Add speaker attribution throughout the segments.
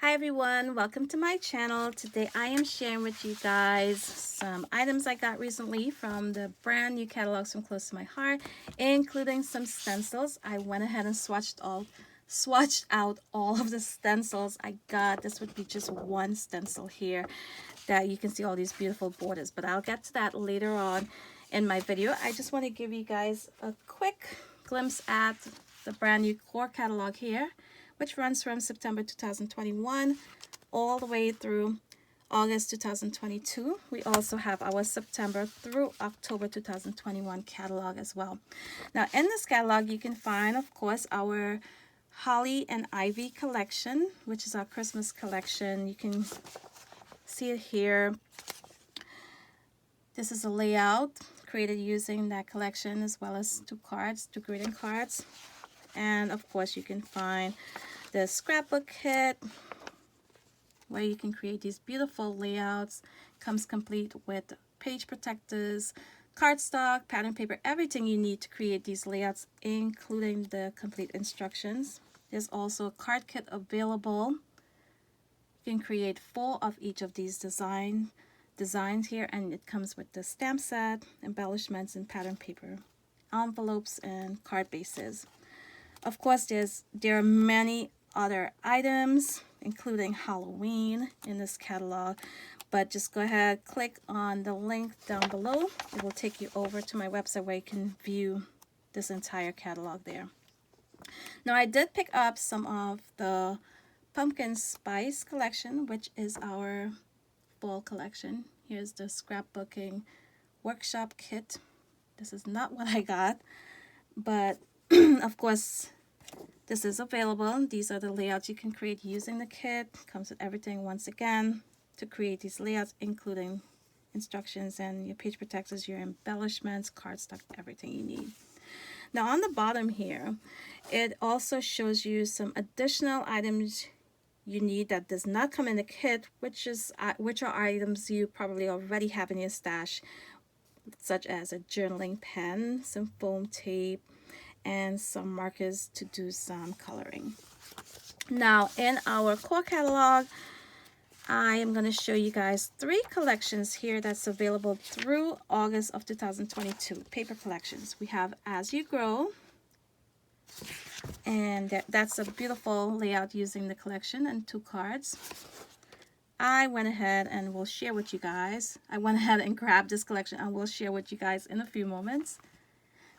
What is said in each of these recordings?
Speaker 1: Hi everyone, welcome to my channel. Today I am sharing with you guys some items I got recently from the brand new catalogs from close to my heart, including some stencils. I went ahead and swatched out all of the stencils I got. This would be just one stencil here that you can see all these beautiful borders, but I'll get to that later on in my video. I just want to give you guys a quick glimpse at the brand new core catalog here, which runs from September 2021 all the way through August 2022. We also have our September through October 2021 catalog as well. Now in this catalog you can find, of course, our Holly and Ivy collection, which is our Christmas collection. You can see it here. This is a layout created using that collection, as well as two greeting cards. And of course you can find the scrapbook kit, where you can create these beautiful layouts. Comes complete with page protectors, cardstock, pattern paper, everything you need to create these layouts, including the complete instructions. There's also a card kit available. You can create 4 of each of these designs here, and it comes with the stamp set, embellishments, and pattern paper, envelopes, and card bases. Of course, there are many other items, including Halloween, in this catalog, but just go ahead, click on the link down below. It will take you over to my website where you can view this entire catalog there. Now, I did pick up some of the pumpkin spice collection, which is our fall collection. Here's the scrapbooking workshop kit. This is not what I got, but of course, this is available. These are the layouts you can create using the kit. Comes with everything once again to create these layouts, including instructions and your page protectors, your embellishments, cardstock, everything you need. Now on the bottom here, it also shows you some additional items you need that does not come in the kit, which are items you probably already have in your stash, such as a journaling pen, some foam tape, and some markers to do some coloring. Now in our core catalog, I am going to show you guys 3 collections here that's available through August of 2022, paper collections. We have As You Grow, and that's a beautiful layout using the collection and 2 cards. I went ahead and will share with you guys. I went ahead and grabbed this collection and will share with you guys in a few moments,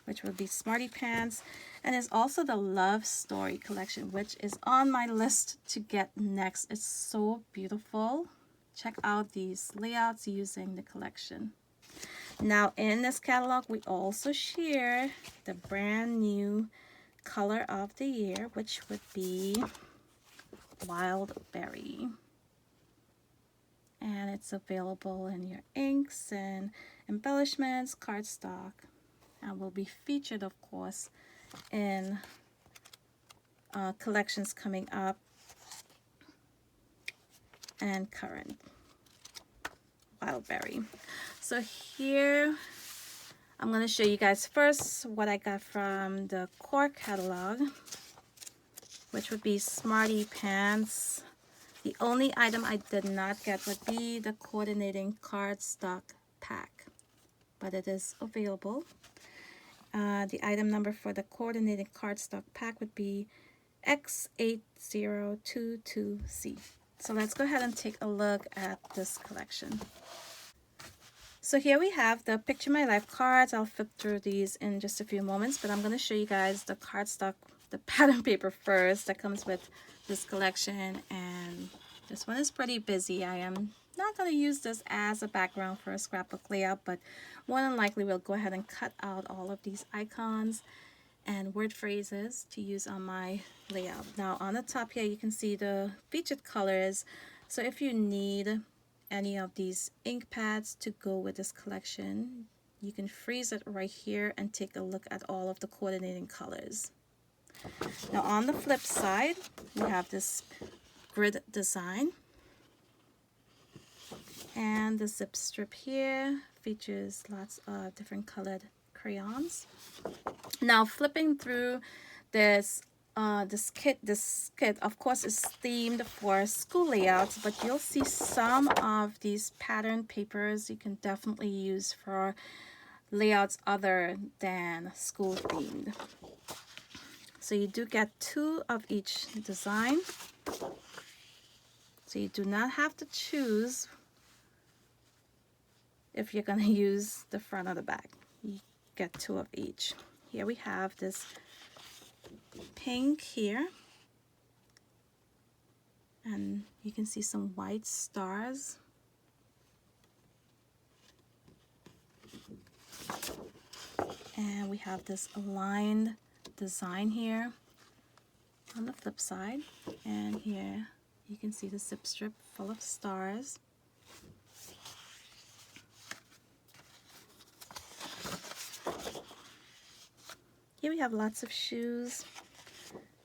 Speaker 1: which will be Smarty pants. And there's also the Love Story collection, which is on my list to get next. It's so beautiful. Check out these layouts using the collection. Now in this catalog, we also share the brand new color of the year, which would be Wild Berry. And it's available in your inks and embellishments, cardstock, and will be featured, of course, in collections coming up and current. Wild Berry. So here I'm going to show you guys first what I got from the core catalog, which would be Smarty pants. The only item I did not get would be the coordinating cardstock pack, but it is available. The item number for the coordinating cardstock pack would be X8022C. So let's go ahead and take a look at this collection. So here we have the Picture My Life cards. I'll flip through these in just a few moments, but I'm going to show you guys the cardstock, the pattern paper first that comes with this collection. And this one is pretty busy. I am not going to use this as a background for a scrapbook layout, but more than likely we'll go ahead and cut out all of these icons and word phrases to use on my layout. Now on the top here you can see the featured colors. So if you need any of these ink pads to go with this collection, you can freeze it right here and take a look at all of the coordinating colors. Now on the flip side, we have this grid design, and the zip strip here features lots of different colored crayons. Now flipping through this this kit of course is themed for school layouts, but you'll see some of these pattern papers you can definitely use for layouts other than school themed. So you do get 2 of each design, so you do not have to choose if you're going to use the front or the back. You get 2 of each. Here we have this pink here, and you can see some white stars. And we have this aligned design here on the flip side, and here you can see the zip strip full of stars. Here we have lots of shoes,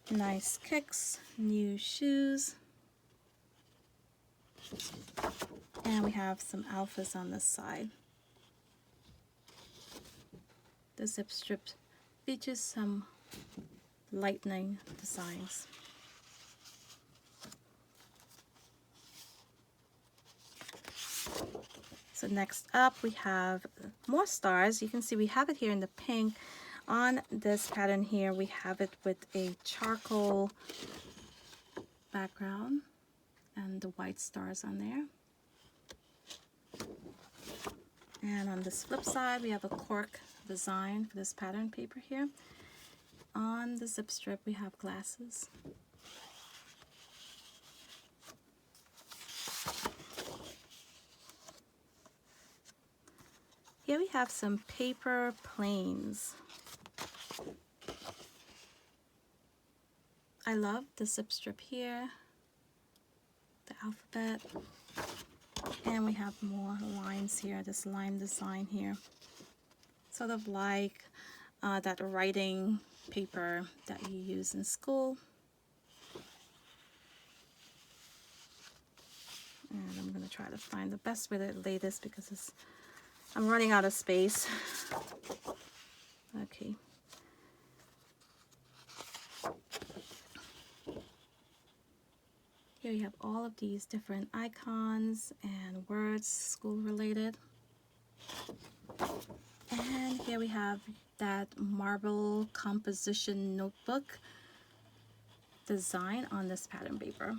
Speaker 1: nice kicks, new shoes, and we have some alphas on this side. The zip strip features some lightning designs. So next up we have more stars. You can see we have it here in the pink. On this pattern here we have it with a charcoal background and the white stars on there. And on this flip side we have a cork design for this pattern paper here. On the zip strip we have glasses. Here we have some paper planes. I love the zip strip here, the alphabet, and we have more lines here, this line design here. Sort of like that writing paper that you use in school. And I'm going to try to find the best way to lay this because I'm running out of space. Okay. Here you have all of these different icons and words, school related. And here we have that marble composition notebook design on this pattern paper.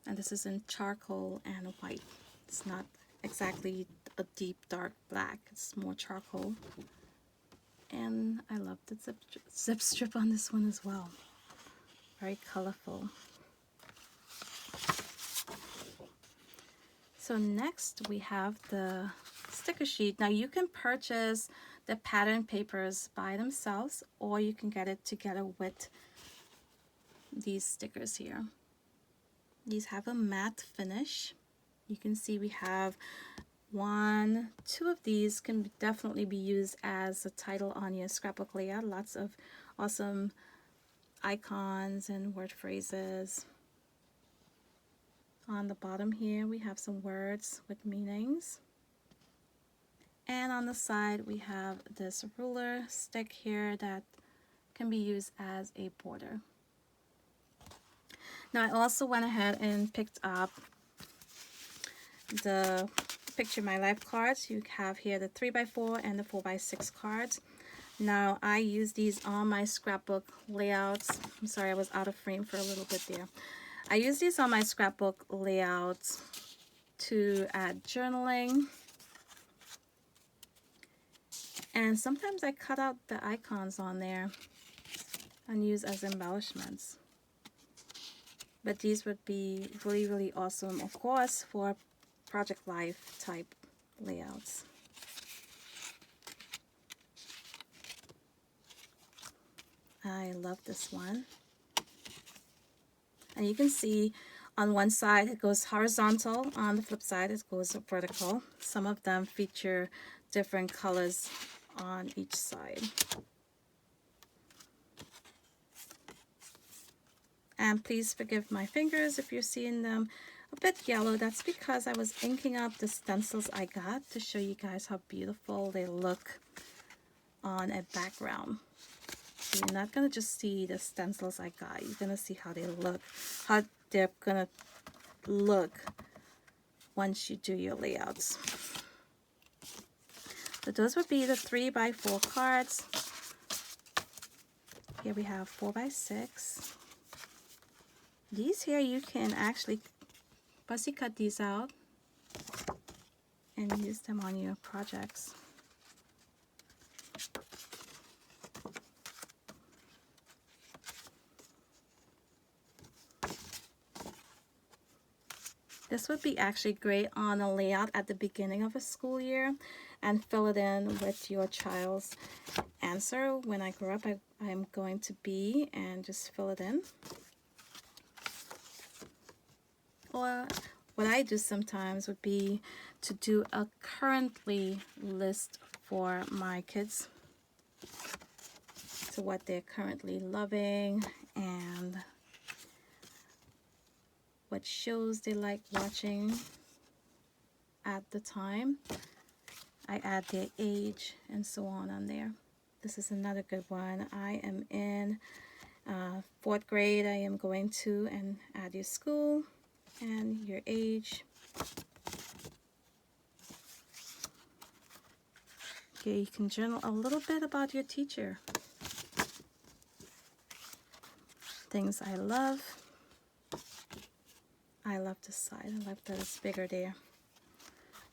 Speaker 1: And this is in charcoal and white. It's not exactly a deep dark black, it's more charcoal. And I love the zip strip on this one as well. Very colorful. So next we have the sticker sheet. Now you can purchase the pattern papers by themselves, or you can get it together with these stickers here. These have a matte finish. You can see we have 1, 2 of these can definitely be used as a title on your scrapbook layout. Lots of awesome icons and word phrases. On the bottom here we have some words with meanings. And on the side we have this ruler stick here that can be used as a border. Now I also went ahead and picked up the Picture My Life cards. You have here the 3x4 and the 4x6 cards. Now I use these on my scrapbook layouts. I'm sorry, I was out of frame for a little bit there. I use these on my scrapbook layouts to add journaling. And sometimes I cut out the icons on there and use as embellishments. But these would be really, really awesome, of course, for Project Life type layouts. I love this one. And you can see on one side it goes horizontal, on the flip side it goes vertical. Some of them feature different colors on each side. And please forgive my fingers if you're seeing them a bit yellow. That's because I was inking up the stencils I got to show you guys how beautiful they look on a background. So you're not going to just see the stencils I got. You're going to see how they look, how they're going to look once you do your layouts. So those would be the 3x4 cards. Here we have 4x6. These here you can actually fussy cut these out and use them on your projects. This would be actually great on a layout at the beginning of a school year, and fill it in with your child's answer. When I grow up, I'm going to be, and just fill it in. Or what I do sometimes would be to do a currently list for my kids. So what they're currently loving and what shows they like watching at the time. I add their age and so on there. This is another good one. I am in 4th grade. I am going to, and add your school and your age. Okay, you can journal a little bit about your teacher. Things I love. I love this side. I love that it's bigger there.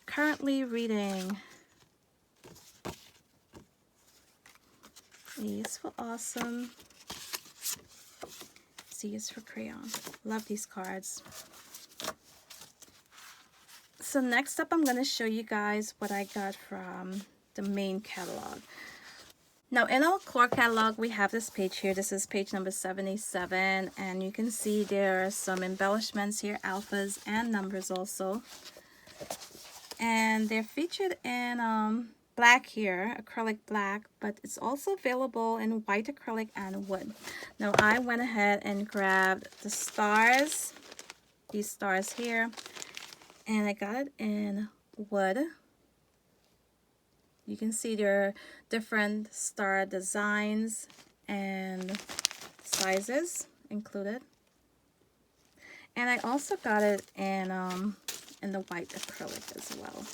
Speaker 1: Currently reading. A is for awesome. C is for crayon. Love these cards. So next up, I'm going to show you guys what I got from the main catalog. Now in our core catalog, we have this page here. This is page number 77, and you can see there are some embellishments here, alphas and numbers also. And they're featured in black here, acrylic black, but it's also available in white acrylic and wood. Now I went ahead and grabbed the stars, these stars here, and I got it in wood. You can see there are different star designs and sizes included. And I also got it in the white acrylic as well.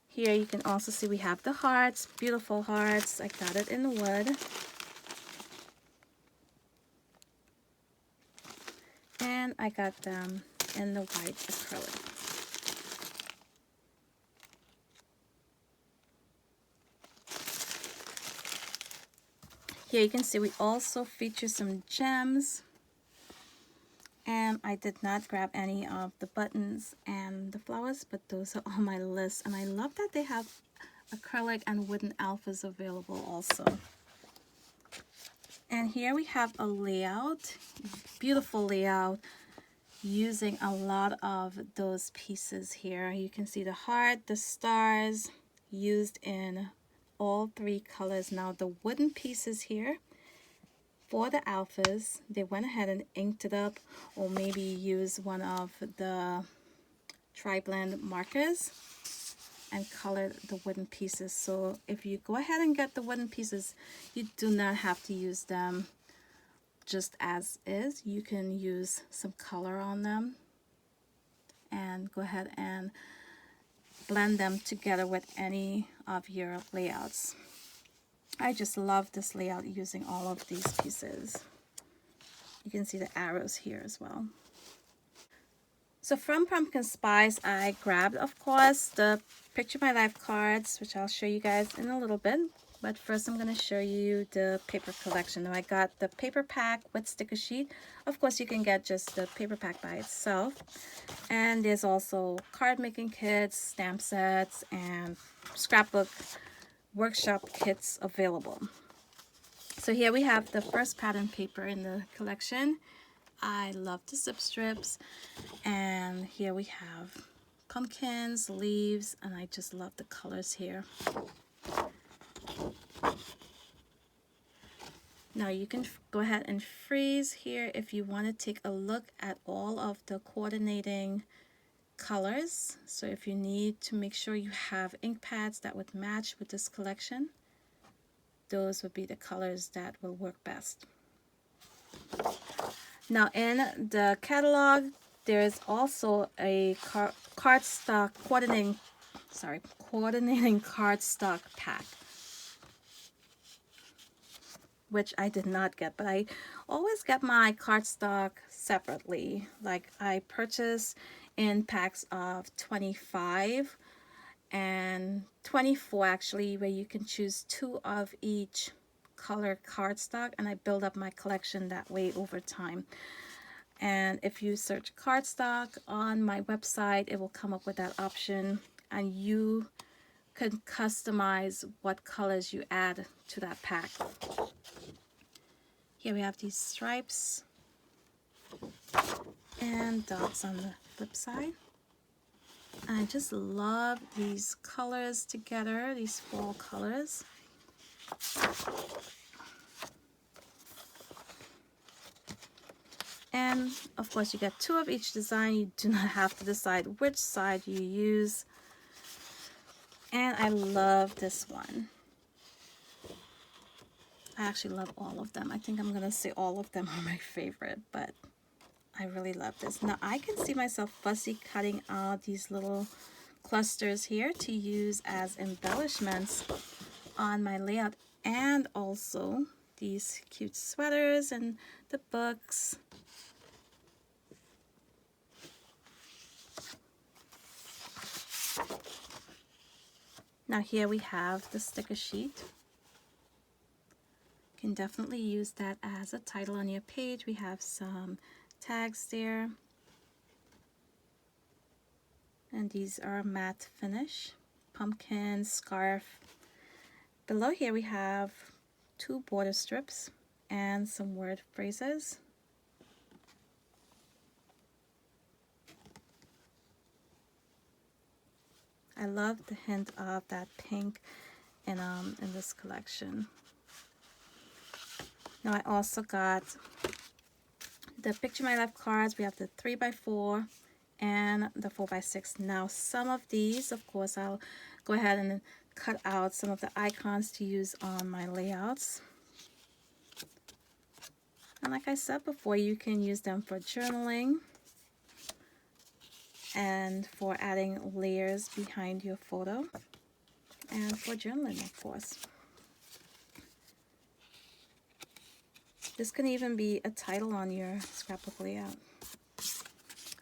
Speaker 1: Here you can also see we have the hearts, beautiful hearts. I got it in wood. And I got them in the white acrylic. Here you can see we also feature some gems. And I did not grab any of the buttons and the flowers, but those are on my list. And I love that they have acrylic and wooden alphas available also. And here we have a layout, beautiful layout, using a lot of those pieces here. You can see the heart, the stars, used in all 3 colors. Now the wooden pieces here, for the alphas, they went ahead and inked it up, or maybe use one of the tri-blend markers and colored the wooden pieces. So if you go ahead and get the wooden pieces, you do not have to use them just as is. You can use some color on them and go ahead and blend them together with any of your layouts. I just love this layout using all of these pieces. You can see the arrows here as well. So from Pumpkin Spice, I grabbed, of course, the Picture My Life cards, which I'll show you guys in a little bit. But first I'm going to show you the paper collection. Now I got the paper pack with sticker sheet. Of course, you can get just the paper pack by itself. And there's also card making kits, stamp sets, and scrapbook workshop kits available. So here we have the first pattern paper in the collection. I love the zip strips, and here we have pumpkins, leaves, and I just love the colors here. Now you can go ahead and freeze here if you want to take a look at all of the coordinating colors. So if you need to make sure you have ink pads that would match with this collection, those would be the colors that will work best. Now in the catalog, there's also a cardstock coordinating cardstock pack, which I did not get, but I always get my cardstock separately. Like I purchase in packs of 25 and 24 actually, where you can choose 2 of each color cardstock, and I build up my collection that way over time. And if you search cardstock on my website, it will come up with that option, and you can customize what colors you add to that pack. Here we have these stripes and dots on the flip side. I just love these colors together, these fall colors. And of course you get 2 of each design. You do not have to decide which side you use. And I love this one. I actually love all of them. I think I'm gonna say all of them are my favorite, but I really love this. Now I can see myself fussy cutting out these little clusters here to use as embellishments on my layout, and also these cute sweaters and the books. Now here we have the sticker sheet. You can definitely use that as a title on your page. We have some tags there. And these are matte finish, pumpkin, scarf. Below here we have 2 border strips and some word phrases. I love the hint of that pink in this collection. Now I also got the Picture My Life cards. We have the 3x4 and the 4x6. Now some of these, of course, I'll go ahead and cut out some of the icons to use on my layouts. And like I said before, you can use them for journaling and for adding layers behind your photo, and for journaling, of course. This can even be a title on your scrapbook layout.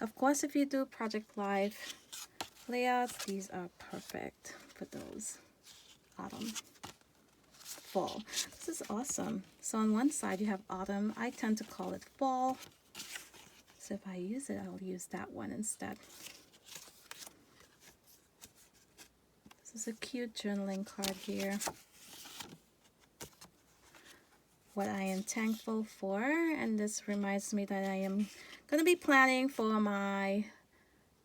Speaker 1: Of course, if you do Project Life layouts, these are perfect for those. Autumn, fall. This is awesome. So on one side you have autumn. I tend to call it fall. So if I use it, I'll use that one instead. This is a cute journaling card here. What I am thankful for, and this reminds me that I am going to be planning for my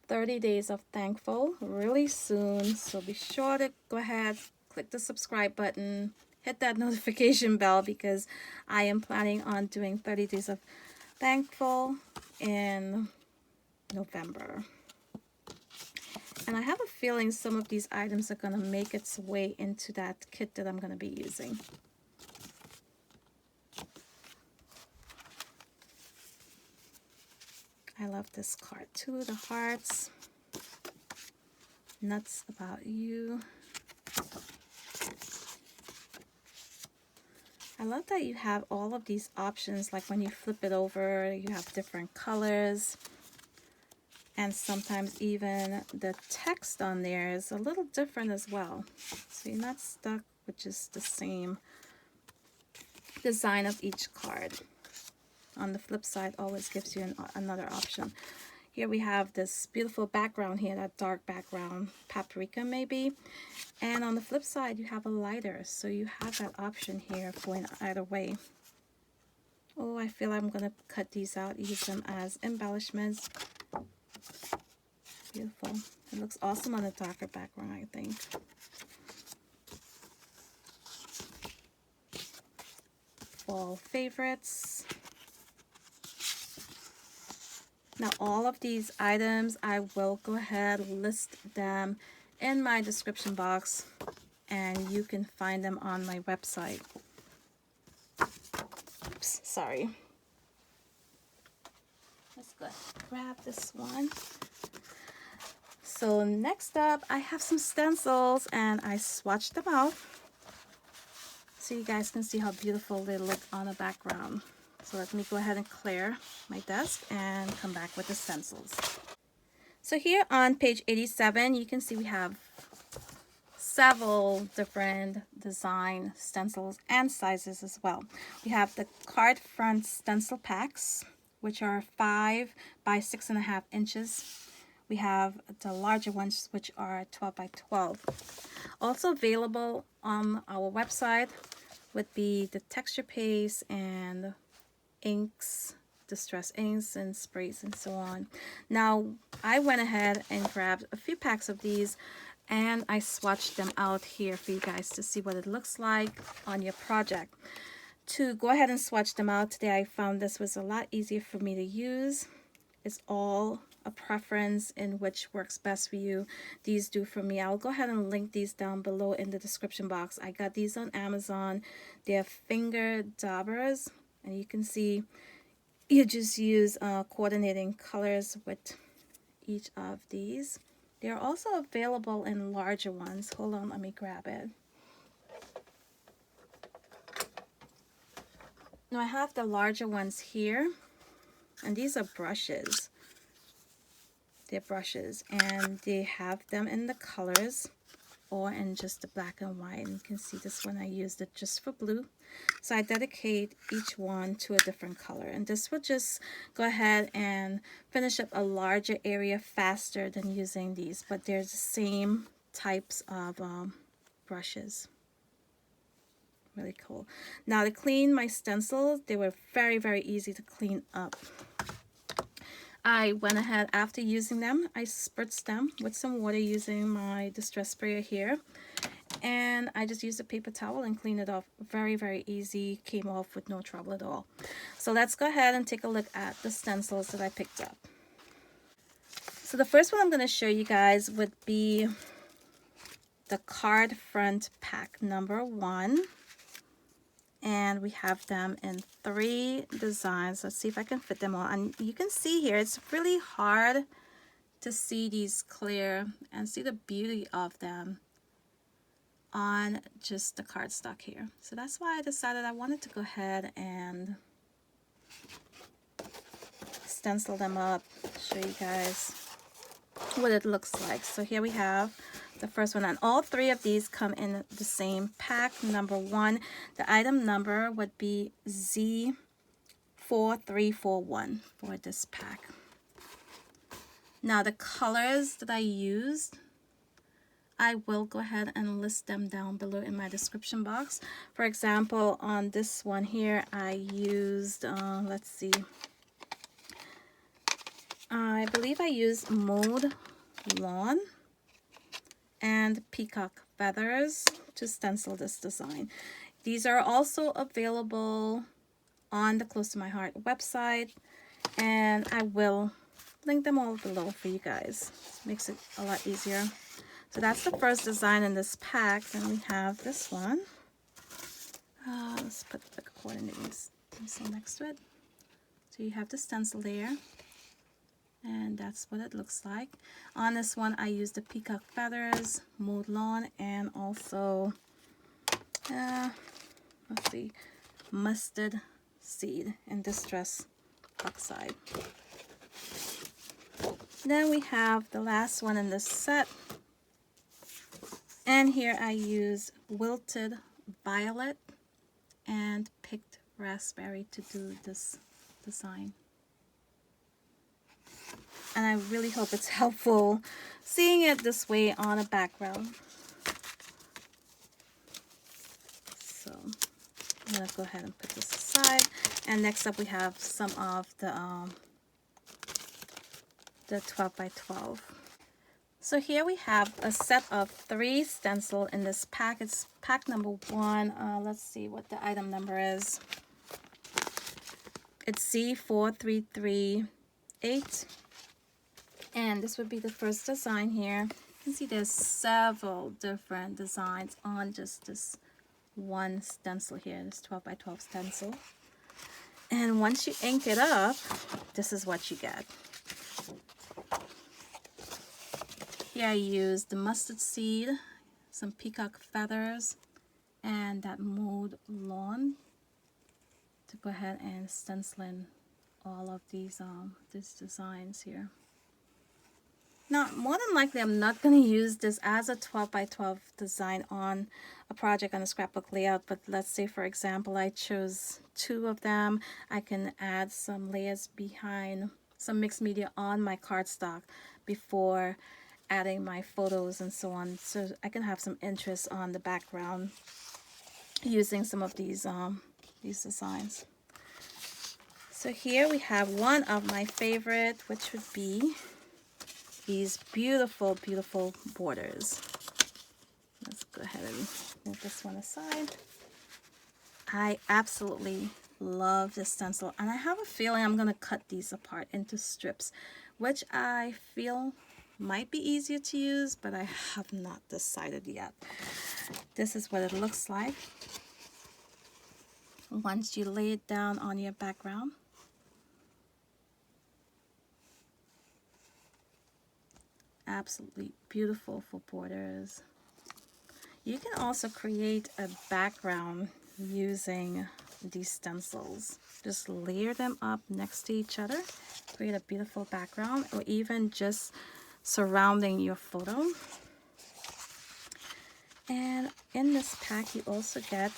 Speaker 1: 30 days of thankful really soon. So be sure to go ahead, click the subscribe button, hit that notification bell, because I am planning on doing 30 days of thankful in November. And I have a feeling some of these items are going to make its way into that kit that I'm going to be using. I love this card too, the hearts. Nuts about you. I love that you have all of these options, like when you flip it over, you have different colors. And sometimes even the text on there is a little different as well. So you're not stuck with just the same design of each card. On the flip side, always gives you another option. Here we have this beautiful background here, that dark background, paprika maybe. And on the flip side, you have a lighter. So you have that option here for either way. Oh, I feel I'm going to cut these out, use them as embellishments. Beautiful. It looks awesome on a darker background, I think. Fall favorites. Now all of these items, I will go ahead and list them in my description box, and you can find them on my website. Oops, sorry. Let's go grab this one. So next up, I have some stencils, and I swatched them out so you guys can see how beautiful they look on the background. So let me go ahead and clear my desk and come back with the stencils. So here on page 87, you can see we have several different design stencils and sizes as well. We have the card front stencil packs, which are 5 by 6.5 inches. We have the larger ones, which are 12 by 12. Also available on our website would be the texture paste and inks, distress inks and sprays and so on. Now I went ahead and grabbed a few packs of these, and I swatched them out here for you guys to see what it looks like on your project. To go ahead and swatch them out today, I found this was a lot easier for me to use. It's all a preference in which works best for you. These do for me. I'll go ahead and link these down below in the description box. I got these on Amazon. They're finger daubers, and you can see you just use coordinating colors with each of these. They're also available in larger ones. Hold on, let me grab it. Now I have the larger ones here, and these are brushes. They're brushes, and they have them in the colors or in just the black and white. And you can see this one I used it just for blue. So I dedicate each one to a different color, and this will just go ahead and finish up a larger area faster than using these, but they're the same types of brushes. Really cool. Now to clean my stencils, they were very easy to clean up. I went ahead, after using them, I spritzed them with some water using my distress sprayer here, and I just used a paper towel and cleaned it off. Very easy, came off with no trouble at all. So let's go ahead and take a look at the stencils that I picked up. So the first one I'm going to show you guys would be the card front pack number 1. And we have them in 3 designs. Let's see if I can fit them all. And you can see here, it's really hard to see these clear and see the beauty of them on just the cardstock here. So that's why I decided I wanted to go ahead and stencil them up, show you guys what it looks like. So here we have the first one, and all 3 of these come in the same pack number 1. The item number would be Z4341 for this pack. Now the colors that I used, I will go ahead and list them down below in my description box. For example, on this one here, I used, let's see, I believe I used Mowed Lawn and Peacock feathers to stencil this design. These are also available on the Close to My Heart website, and I will link them all below for you guys. Makes it a lot easier. So that's the first design in this pack. Then we have this one. Let's put the coordinating stencil next to it. So you have the stencil there, and that's what it looks like. On this one, I used the Peacock feathers, Mowed Lawn, and also, let's see, Mustard Seed in Distress Oxide. Then we have the last one in this set. And here I use Wilted Violet and Picked Raspberry to do this design. And I really hope it's helpful seeing it this way on a background. So I'm going to go ahead and put this aside. And next up we have some of the 12 by 12. So here we have a set of 3 stencil in this pack. It's pack number 1. Let's see what the item number is. It's Z4331. 8. And this would be the first design here. You can see there's several different designs on just this one stencil here, this 12 by 12 stencil. And once you ink it up, this is what you get. Here I used the mustard seed, some peacock feathers, and that mowed lawn to go ahead and stencil in all of these designs here. Now, more than likely, I'm not going to use this as a 12 by 12 design on a project on a scrapbook layout, but let's say, for example, I chose 2 of them. I can add some layers behind, some mixed media on my cardstock before adding my photos and so on. So I can have some interest on the background using some of these designs. So here we have one of my favorite, which would be these beautiful, beautiful borders. Let's go ahead and move this one aside. I absolutely love this stencil, and I have a feeling I'm going to cut these apart into strips, which I feel might be easier to use, but I have not decided yet. This is what it looks like once you lay it down on your background. Absolutely beautiful for borders. You can also create a background using these stencils. Just layer them up next to each other, create a beautiful background, or even just surrounding your photo. And in this pack you also get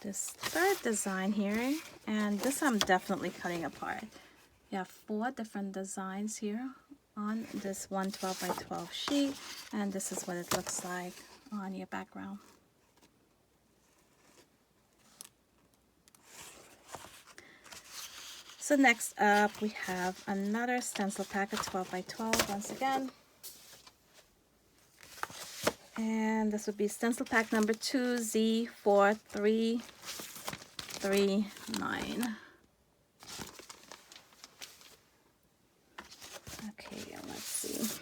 Speaker 1: this third design here, and this I'm definitely cutting apart. You have 4 different designs here on this 12 by 12 sheet, and this is what it looks like on your background. So next up we have another stencil pack of 12 by 12 once again. And this would be stencil pack number 2Z4339. Okay, let's see.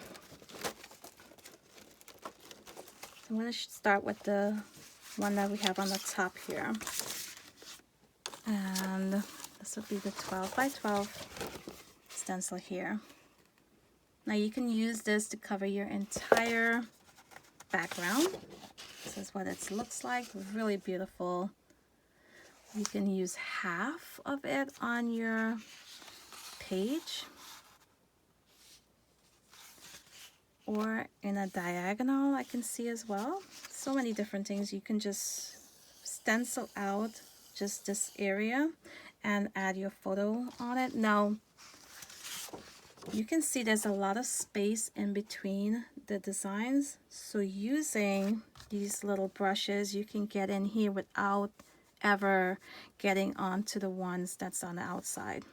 Speaker 1: I'm going to start with the one that we have on the top here. And this would be the 12 by 12 stencil here. Now you can use this to cover your entire background. This is what it looks like. Really beautiful. You can use half of it on your page, or in a diagonal I can see as well. So many different things. You can just stencil out just this area and add your photo on it. Now you can see there's a lot of space in between the designs, so using these little brushes you can get in here without ever getting onto the ones that's on the outside.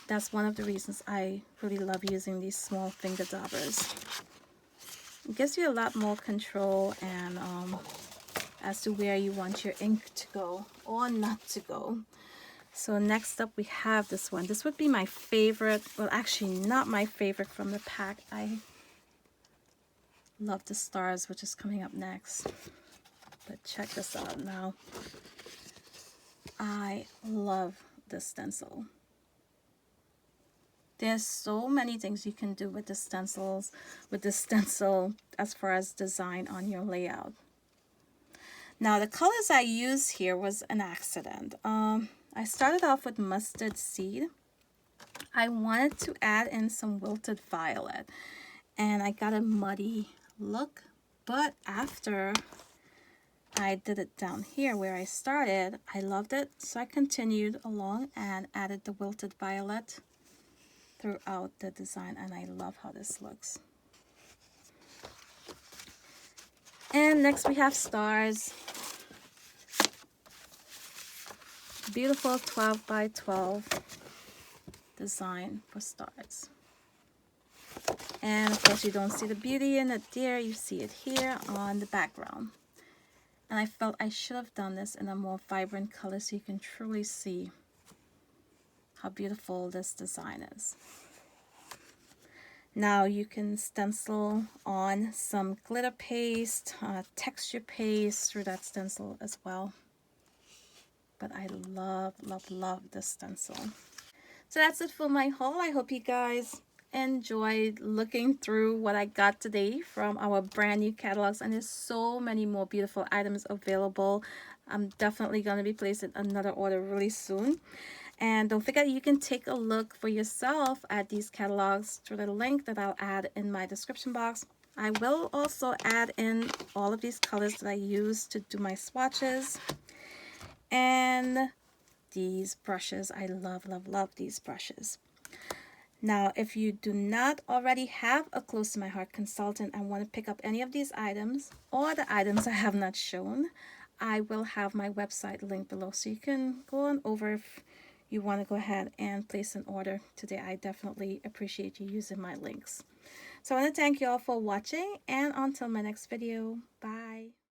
Speaker 1: That's one of the reasons I really love using these small finger daubers. It gives you a lot more control and as to where you want your ink to go or not to go. So next up we have this one. This would be my favorite. Well, actually not my favorite from the pack. I love the stars, which is coming up next. But check this out now. I love this stencil. There's so many things you can do with the stencils, with the stencil as far as design on your layout. Now the colors I used here was an accident. I started off with mustard seed. I wanted to add in some wilted violet, and I got a muddy look, but after I did it down here where I started, I loved it, so I continued along and added the wilted violet throughout the design, and I love how this looks. And next we have stars. Beautiful 12 by 12 design for stars. And of course you don't see the beauty in it there, you see it here on the background. And I felt I should have done this in a more vibrant color so you can truly see how beautiful this design is. Now you can stencil on some glitter paste, texture paste through that stencil as well. But I love, love, love this stencil. So that's it for my haul. I hope you guys enjoyed looking through what I got today from our brand new catalogs, and there's so many more beautiful items available. I'm definitely going to be placing another order really soon. And don't forget, you can take a look for yourself at these catalogs through the link that I'll add in my description box. I will also add in all of these colors that I use to do my swatches. And these brushes, I love, love, love these brushes. Now, if you do not already have a Close to My Heart consultant and want to pick up any of these items or the items I have not shown, I will have my website linked below, so you can go on over if you want to go ahead and place an order today. I definitely appreciate you using my links. So I want to thank you all for watching, and until my next video, bye.